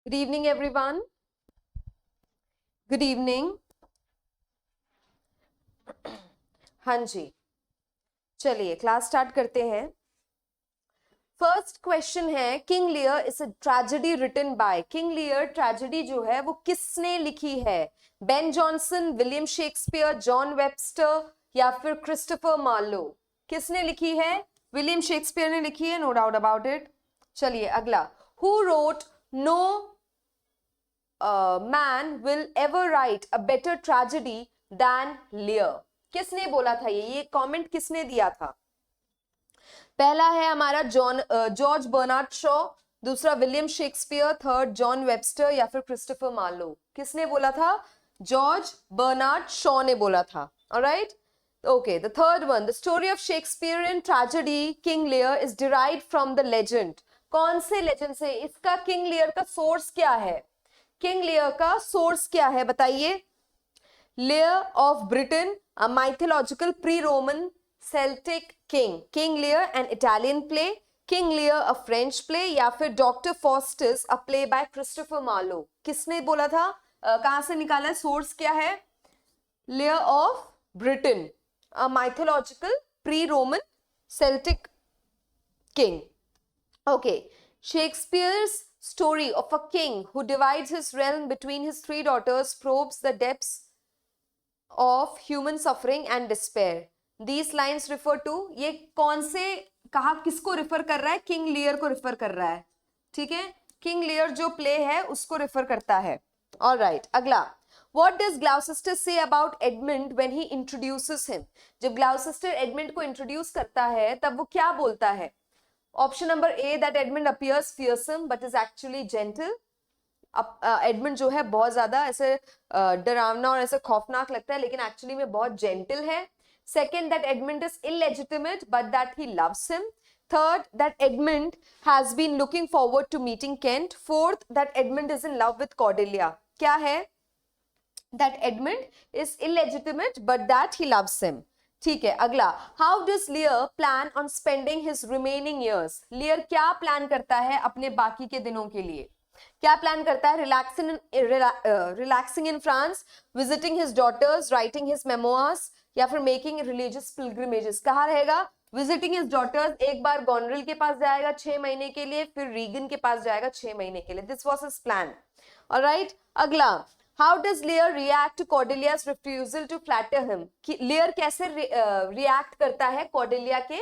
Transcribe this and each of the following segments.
Good evening, everyone. Good evening. हाँ जी, चलिए class start करते हैं. फर्स्ट क्वेश्चन है, King Lear is a tragedy written by. King Lear tragedy जो है वो किसने लिखी है? Ben Jonson, William Shakespeare, John Webster या फिर क्रिस्टोफर मार्लो? किसने लिखी है? विलियम शेक्सपियर ने लिखी है, नो डाउट अबाउट इट. चलिए अगला, who wrote no man will ever write a better tragedy than Lear? किसने बोला था? ये कमेंट किसने दिया था? पहला है हमारा जॉर्ज बर्नार्ड शॉ, दूसरा William Shakespeare, third John Webster या फिर क्रिस्टोफर मार्लो. किसने बोला था? जॉर्ज बर्नार्ड शॉ ने बोला था. Alright, okay, the third one, the story of Shakespearean tragedy King Lear is derived from the legend. कौन से लेजेंड से? इसका किंग लियर का सोर्स क्या है? किंग लियर का सोर्स क्या है बताइए? Lear of Britain, a mythological pre-Roman Celtic king. King Lear, an Italian play. King Lear, a French play. या फिर Dr. Faustus, a play by Christopher Marlowe. किसने बोला था? कहाँ से निकाला है? सोर्स क्या है? Lear of Britain, a mythological pre-Roman Celtic king. Okay, Shakespeare's story of a king who divides his realm between his three daughters probes the depths of human suffering and despair. These lines refer to, ये कौन से कहा किसको refer कर रहा है? King लियर को refer कर रहा है. ठीक है, किंग लियर जो प्ले है उसको रिफर करता है. ऑल राइट, अगला, What does Gloucester say about Edmund when he introduces him? जब Gloucester एडमंड को इंट्रोड्यूस करता है तब वो क्या बोलता है? Option number A, that Edmund appears fearsome but is actually gentle. Edmund जो है बहुत ज्यादा ऐसे डरावना और ऐसे खौफनाक लगता है लेकिन एक्चुअली में बहुत जेंटल है. Second, that Edmund is illegitimate but that he loves him. Third, that Edmund has been looking forward to meeting Kent. Fourth, that Edmund is in love with Cordelia. क्या है? That Edmund is illegitimate but that he loves him. ठीक है, अगला, how does Lear plan on spending his remaining years? Lear क्या plan करता है अपने बाकी के दिनों के लिए? क्या प्लान करता है? Relaxing in France, visiting his daughters, writing his memoirs या फिर मेकिंग रिलीजियस पिलग्रिमेजेस. कहाँ रहेगा? विजिटिंग हिज डॉटर्स, एक बार गॉनरिल के पास जाएगा 6 महीने के लिए, फिर रीगन के पास जाएगा 6 महीने के लिए. This was his plan. Alright, अगला, how does Lear react to Cordelia's refusal to flatter him? Lear कैसे रिएक्ट करता है कॉर्डेलिया के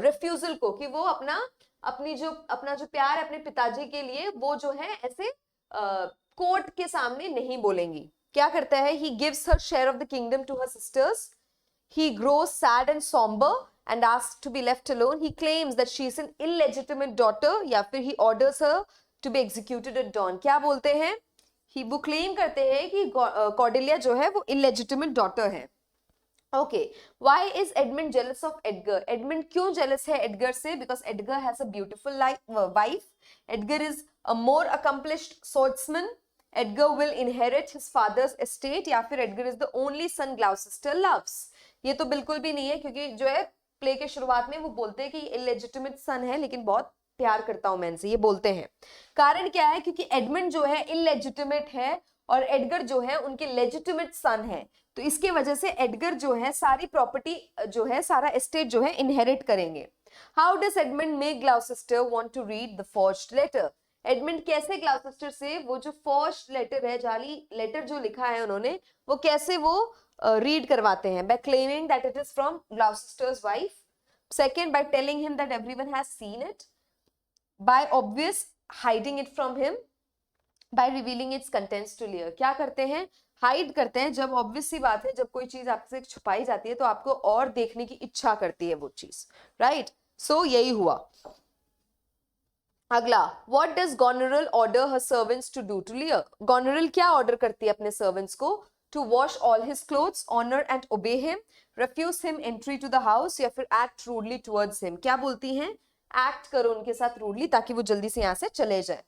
रिफ्यूजल को, कि वो अपना जो प्यार है अपने पिताजी के लिए वो जो है ऐसे कोर्ट के सामने नहीं बोलेंगी. क्या करता है? he gives her share of the kingdom to her sisters. He grows sad and somber and asks to be left alone. He claims that she is an illegitimate daughter या फिर he orders her to be executed at dawn. क्या बोलते हैं? वो claim करते हैं कि Cordelia जो है वो illegitimate daughter है. Okay, why is Edmund jealous of Edgar? Edmund क्यों jealous है Edgar से? Because Edgar has a beautiful wife. Edgar is a more accomplished swordsman. Edgar will inherit his father's estate या फिर Edgar is the only son Gloucester loves. ये तो बिल्कुल भी नहीं है, क्योंकि जो है प्ले के शुरुआत में वो बोलते हैं कि illegitimate son है लेकिन बहुत प्यार करता हूं मैं इनसे, ये बोलते हैं. कारण क्या है? क्योंकि एडमंड जो है illegitimate है और एडगर जो है उनके लेजिटिमेट सन है, तो इसके वजह से एडगर जो है सारी प्रॉपर्टी जो है, सारा एस्टेट जो है इनहेरिट करेंगे. How does Edmund make Gloucester want to read the forged letter? Edmund कैसे ग्लाउसेस्टर से वो जो फॉर्ज्ड लेटर है, जाली लेटर जो लिखा है उन्होंने, वो कैसे वो रीड करवाते हैं? By claiming that it is from Gloucester's wife. Second, by telling him that everyone has seen it. By obvious hiding it from him. by revealing its contents to Lear. क्या करते हैं? हाइड करते हैं. जब obvious सी बात है, जब कोई चीज आपसे छुपाई जाती है तो आपको और देखने की इच्छा करती है वो चीज, राइट? सो यही हुआ. अगला, what does Goneril order her servants to do to Lear? Goneril क्या ऑर्डर करती है अपने सर्वेंट्स को? To wash all his clothes, honor and obey him, refuse him entry to the house या फिर act rudely towards him. क्या बोलती हैं? एक्ट करो उनके साथ रूडली ताकि वो जल्दी से यहाँ से चले जाए.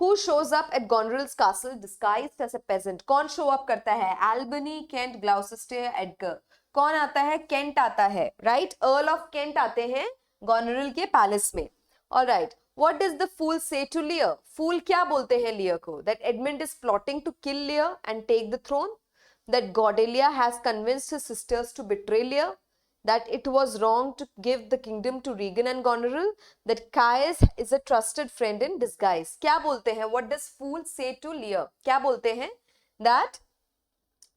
Who shows up at Goneril's castle disguised as a peasant? कौन शो अप करता है? Albany, Kent, Gloucester, Edgar. कौन आता है? केंट आता है, राइट? अर्ल ऑफ केंट आते हैं गोनेरिल के पैलेस में. Alright, What does the fool say to Lear? Fool क्या बोलते हैं Lear को? That Edmund is plotting to kill Lear and take the throne. That Cordelia has convinced his sisters to betray Lear. That it was wrong to give the kingdom to Regan and Goneril. That Caius is a trusted friend in disguise. क्या बोलते हैं? What does fool say to Lear? क्या बोलते हैं? That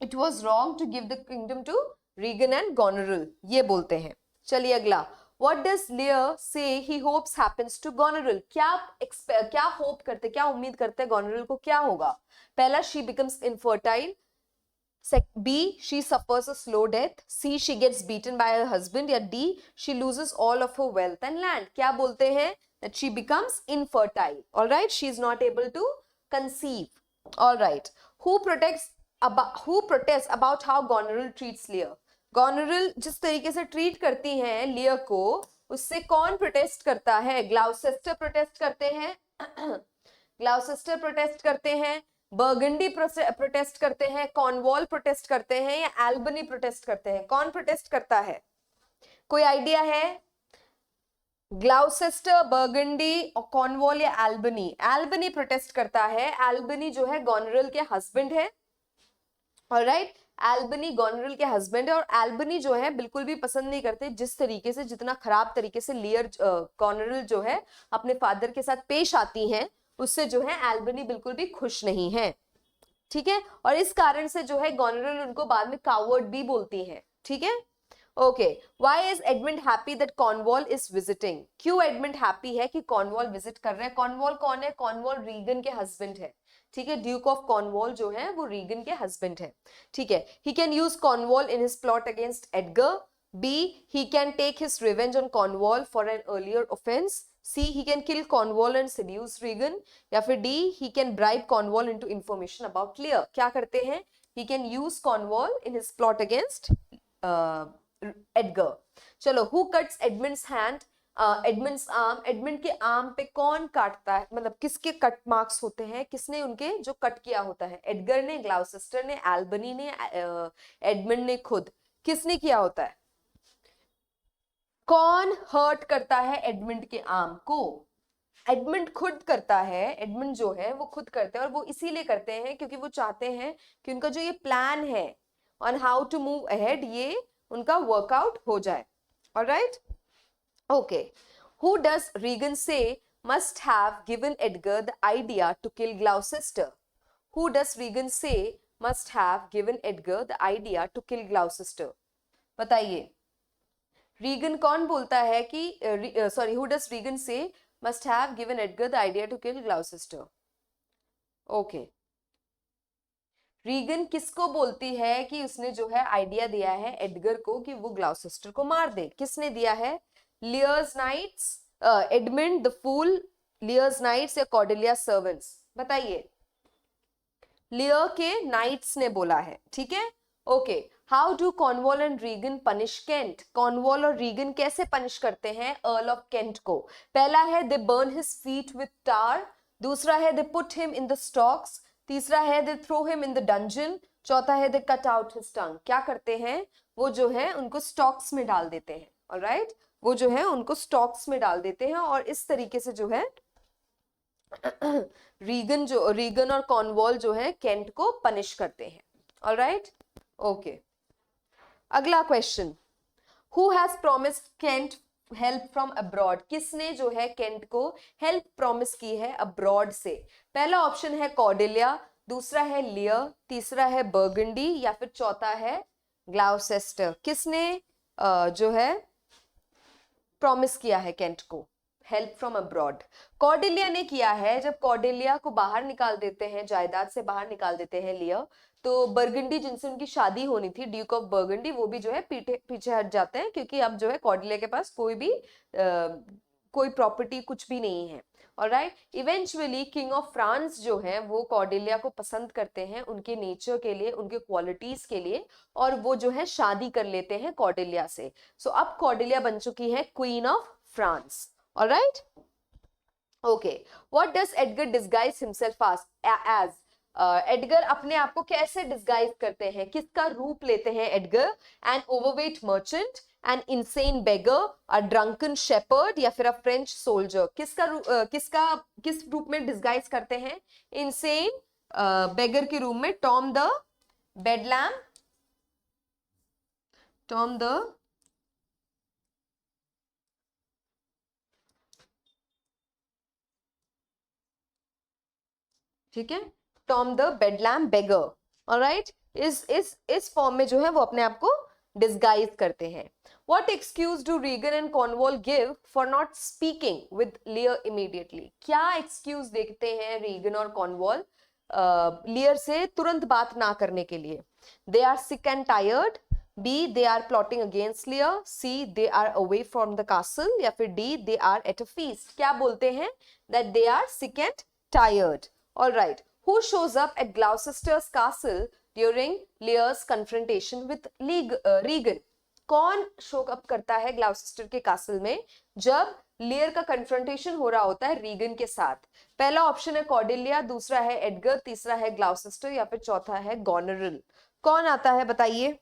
it was wrong to give the kingdom to Regan and Goneril. ये बोलते हैं. चलिए अगला. What does Lear say he hopes happens to Goneril? क्या होप करते, क्या उम्मीद करते हैं Goneril को क्या होगा? पहला, she becomes infertile. B, she suffers a slow death. C, she gets beaten by her husband. या D, she loses all of her wealth and land. क्या बोलते हैं? That she becomes infertile. All right, she is not able to conceive. All right. Who protests about how Goneril treats Lear? Goneril जिस तरीके से treat करती हैं लियर को, उससे कौन प्रोटेस्ट करता है? ग्लाउसेस्टर प्रोटेस्ट करते हैं, ग्लाउसेस्टर प्रोटेस्ट करते हैं, बर्गंडी प्रोटेस्ट करते हैं, कॉर्नवॉल प्रोटेस्ट करते हैं, या एल्बनी प्रोटेस्ट करते हैं? कौन प्रोटेस्ट करता है? कोई आइडिया है? ग्लाउसेस्टर, बर्गंडी और कॉर्नवॉल या एल्बनी? एल्बनी प्रोटेस्ट करता है. एल्बनी जो है Goneril के हस्बैंड है. ऑलराइट, एल्बनी Goneril के हस्बैंड है, और एल्बनी जो है बिल्कुल भी पसंद नहीं करते जिस तरीके से, जितना खराब तरीके से लियर Goneril जो है अपने फादर के साथ पेश आती हैं, उससे जो है एल्बनी बिल्कुल भी खुश नहीं है. ठीक है, और इस कारण से जो है Goneril उनको बाद में कावर्ड भी बोलती है. ठीक है, okay. Why is Edmund happy that Cornwall is visiting? क्यों एडमंड हैप्पी है कि कॉर्नवॉल विजिट कर रहे हैं? कॉर्नवॉल कौन है? कॉर्नवॉल रीगन के हस्बैंड है. ठीक है, ड्यूक ऑफ कॉर्नवॉल जो है वो रीगन के हस्बैंड है. ठीक है, he can use Cornwall in his plot against Edgar. B, he can take his revenge on Cornwall for an earlier offence. C, he can kill Cornwall and seduce Regan. या फिर D, he can bribe Cornwall into information about Lear. क्या करते हैं? He can use Cornwall in his plot against Edgar. चलो, who cuts Edmund's hand? Edmund's arm. Edmund के arm पे कौन काटता है? मतलब किसके कट मार्क्स होते हैं? किसने उनके जो कट किया होता है? एडगर ने, ग्लाउसेस्टर ने, एल्बनी ने, एडमंड ने खुद? किसने किया होता है? कौन हर्ट करता है एडमंड के आर्म को? एडमंड खुद करता है. एडमंड जो है वो खुद करते हैं, और वो इसीलिए करते हैं क्योंकि वो चाहते हैं कि उनका जो ये प्लान है on how to move ahead, ये उनका वर्कआउट हो जाए. Alright, okay. Who does Regan say must have given Edgar the idea to kill Gloucester? Who does Regan say must have given Edgar the idea to kill Gloucester? बताइए, Regan कौन बोलता है कि sorry, who does Regan say must have given Edgar the idea to kill Gloucester? Okay. Regan किसको बोलती है कि उसने जो है आइडिया दिया है एडगर को कि वो ग्लाउसेस्टर को मार दे? किसने दिया है? Lear's Knights, Edmund the Fool, Lear's Knights या Cordelia Servants? बताइए. Lear के Knights ने बोला है. ठीक है, okay. How do Cornwall and Regan punish Kent? Cornwall और Regan कैसे पनिश करते हैं Earl of Kent को? पहला है they burn his feet with tar. दूसरा है they put him in the stocks. तीसरा है they throw him in the dungeon. चौथा है they cut out his tongue. क्या करते हैं? वो जो है उनको स्टॉक्स में डाल देते हैं. ऑलराइट, वो जो है उनको स्टॉक्स में डाल देते हैं, और इस तरीके से जो है रीगन और कॉर्नवॉल जो है केंट को पनिश करते हैं. Alright, okay. अगला question, who has promised Kent help from abroad? किसने जो है केंट को हेल्प प्रॉमिस की है अब्रॉड से? पहला ऑप्शन है कॉर्डेलिया, दूसरा है लियर, तीसरा है बर्गंडी, या फिर चौथा है ग्लाउसेस्टर. किसने जो है प्रॉमिस किया है केंट को हेल्प फ्रॉम अब्रॉड? कॉर्डेलिया ने किया है. जब कॉर्डेलिया को बाहर निकाल देते हैं, जायदाद से बाहर निकाल देते हैं लियर, तो बर्गंडी जिनसे उनकी शादी होनी थी, ड्यूक ऑफ बर्गंडी, वो भी जो है पीछे हट जाते हैं, क्योंकि अब जो है कॉर्डेलिया के पास कोई प्रॉपर्टी कुछ भी नहीं है. Alright, eventually king of France जो है वो कॉर्डेलिया को पसंद करते हैं उनके नेचर के लिए, उनके क्वालिटीज के लिए, और वो जो है शादी कर लेते हैं कॉर्डेलिया से. सो अब कॉर्डेलिया बन चुकी है queen of France. Alright, okay. What does Edgar disguise himself as? Edgar अपने आप को कैसे डिस्गाइज करते हैं? किसका रूप लेते हैं Edgar? An overweight merchant, an insane beggar, a drunken shepherd या फिर अ फ्रेंच सोल्जर? किस रूप में डिस्गाइज करते हैं? इंसेन बेगर के रूप में टॉम द बेडलैम, टॉम द ठीक है, टॉम द बेडलैम बेगर, ऑलराइट, इस फॉर्म में जो है वो अपने आप को डिस्गाइज करते हैं. What excuse do Regan and Cornwall give for not speaking with Lear immediately? क्या excuse देखते हैं रीगन और कॉर्नवॉल लियर से तुरंत बात ना करने के लिए? They are sick and tired. B, they are plotting against Lear. C, they are away from the castle. या फिर D, they are at a feast. क्या बोलते हैं? That they are sick and tired. All right. Who shows up at Gloucester's castle during Lear's confrontation with Regan? कौन show up करता है Gloucester के castle में जब लियर का कन्फ्रंटेशन हो रहा होता है रीगन के साथ? पहला ऑप्शन है कॉर्डेलिया, दूसरा है एडगर, तीसरा है ग्लाउसेस्टर या फिर चौथा है गॉनरल. कौन आता है बताइए?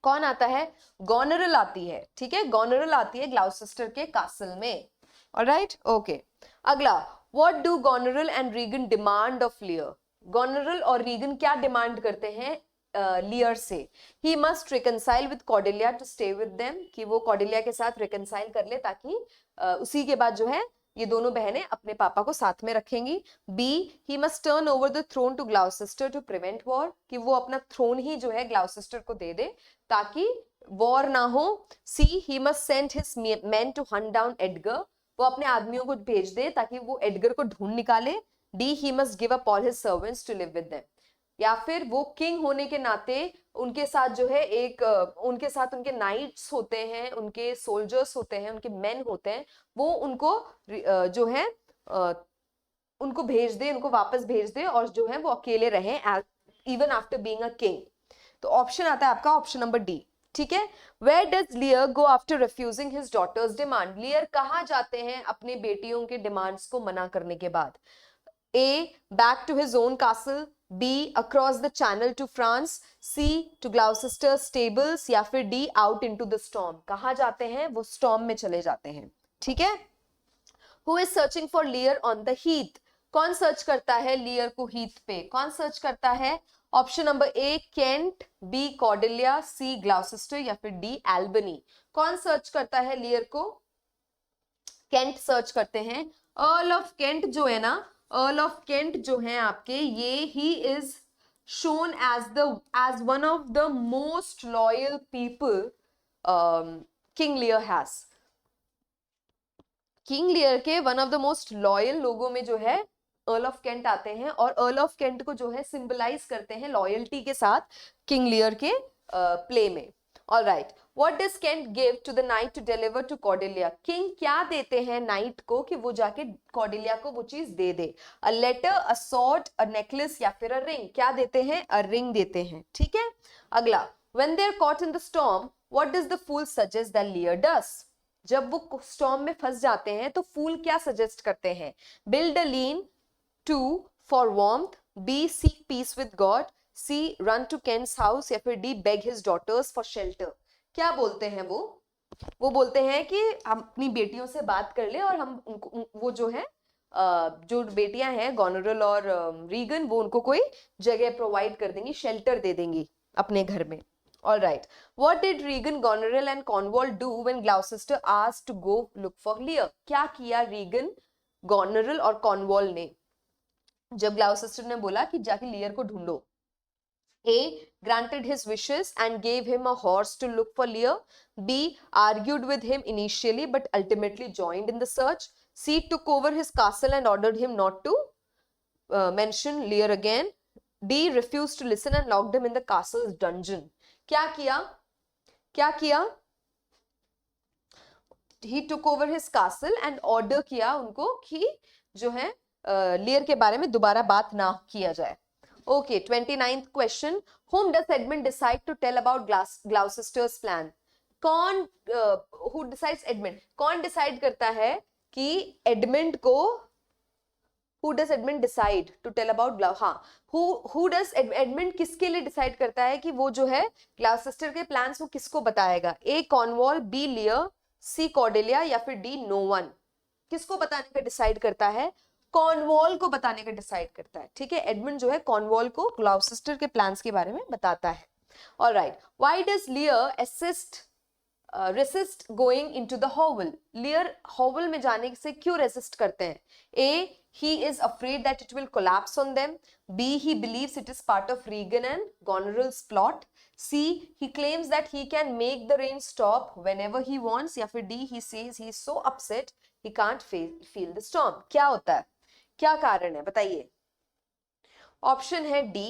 कौन आता है? गॉनरल आती है. ठीक है, गॉनरल आती है ग्लाउसेस्टर के कासल में. Alright, okay. अगला, what do Goneril and Regan demand of Lear? Goneril और रीगन क्या डिमांड करते हैं लियर से? He must reconcile with Cordelia to stay with them, कि वो कॉर्डेलिया के साथ रिकनसाइल कर ले ताकि उसी के बाद जो है ये दोनों बहनें अपने पापा को साथ में रखेंगी. B, he must turn over the throne to Gloucester to prevent war, कि वो अपना थ्रोन ही जो है ग्लाउसेस्टर को दे दे ताकि वॉर ना हो. C, he must send his men to hunt down Edgar, वो अपने आदमियों को भेज दे ताकि वो एडगर को ढूंढ निकाले. D, he must give up all his servants to live with them, या फिर वो किंग होने के नाते उनके साथ जो है उनके साथ उनके नाइट्स होते हैं, उनके सोल्जर्स होते हैं, उनके मेन होते हैं, वो उनको जो है उनको भेज दे, उनको वापस भेज दे और जो है वो अकेले रहें even after being a king. तो ऑप्शन आता है आपका ऑप्शन नंबर डी. ठीक है. Where does Lear go after refusing his daughters demand? Lear कहाँ जाते हैं अपने बेटियों के डिमांड्स को मना करने के बाद? A, back to his own castle, B, across the channel to France, C, to Gloucester stables या फिर D, out into the storm. कहाँ जाते हैं? वो storm में चले जाते हैं. ठीक है. Who is searching for Lear on the heath? कौन सर्च करता है लियर को हीथ पे? कौन सर्च करता है? Option number A Kent, B Cordelia, C Gloucester या फिर डी एल्बनी. कौन सर्च करता है लियर को? केंट सर्च करते हैं. अर्ल ऑफ केंट जो है ना, अर्ल ऑफ केंट जो है आपके, ये he is shown as one of the most loyal people King Lear has. King Lear के one of the most loyal लोगों में जो है अर्ल ऑफ केंट आते हैं और अर्ल ऑफ केंट को जो है सिंबलाइज करते हैं लॉयल्टी के साथ किंग लियर के प्ले में. All right. What does Kent give to the knight to deliver to Cordelia? King क्या देते हैं नाइट को कि वो जाके कॉर्डेलिया को वो चीज दे दे? A letter, a sword, a necklace या फिर a ring? क्या देते हैं? A ring देते हैं. ठीक है. अगला, when they are caught in the storm, what does the fool suggest that Lear does? जब वो स्टॉर्म में फंस जाते हैं तो फूल क्या सजेस्ट करते हैं? Build a lean to for warmth, B, seek peace with God, C, run to Kent's house या फिर D, beg his daughters for shelter. क्या बोलते हैं वो? वो बोलते हैं कि हम अपनी बेटियों से बात कर ले और हम उनको वो जो है जो बेटियां हैं गॉनरल और रीगन, वो उनको कोई जगह प्रोवाइड कर देंगी, शेल्टर दे देंगी अपने घर में. All right. What did Regan, Goneril and Cornwall do when Gloucester asked to go look for Lear? क्या किया रीगन, गॉनरल और कॉर्नवॉल ने जब ग्लाउसेस्टर ने बोला कि जाके लियर को ढूंढो? A, granted his wishes and gave him a horse to look for Lear. B, argued with him initially but ultimately joined in the search. C, took over his castle and ordered him not to mention Lear again. D, refused to listen and locked him in the castle's dungeon. क्या किया? क्या किया? He took over his castle and order किया उनको कि जो है लियर के बारे में दोबारा बात ना किया जाए. Okay, 29th question. Whom does Edmund decide to tell about Gloucester's plan? कौन who decides Edmund? कौन डिसाइड करता है कि एडमंड को Who does Edmund decide to tell about Gloucester? हाँ, who does Edmund किसके लिए डिसाइड करता है कि वो जो है ग्लाउसेस्टर के प्लान्स वो किसको बताएगा? A Cornwall, B लियर, C Cordelia या फिर D नो वन? किसको बताने का डिसाइड करता है? कॉर्नवॉल को बताने का डिसाइड करता है। ठीक है, एडमंड जो है कॉर्नवॉल को ग्लाउसेस्टर के प्लान्स के बारे में बताता है। Alright, why does लियर resist going into the hovel? लियर होवल में जाने से क्यों रेसिस्ट करते हैं? A, he is afraid that it will collapse on them. B, he believes it is part of Regan and Goneril's plot. C, he claims that he can make the rain stop whenever he wants. या फिर D, he says he is so upset he can't feel the storm. क्या होता है? क्या कारण है बताइए? Option है D,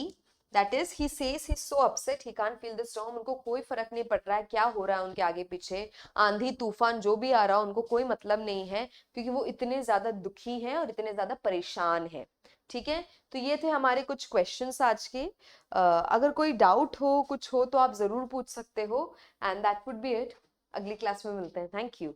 that is he says he's so upset he can't feel the storm. उनको कोई फर्क नहीं पड़ रहा है क्या हो रहा है उनके आगे पीछे, आंधी तूफान जो भी आ रहा है उनको कोई मतलब नहीं है, क्योंकि वो इतने ज्यादा दुखी हैं और इतने ज्यादा परेशान हैं। ठीक है, तो ये थे हमारे कुछ क्वेश्चंस आज के। अगर कोई डाउट हो, कुछ हो तो आप जरूर पूछ सकते हो। And that would be it. अगली क्लास में मिलते हैं। Thank you.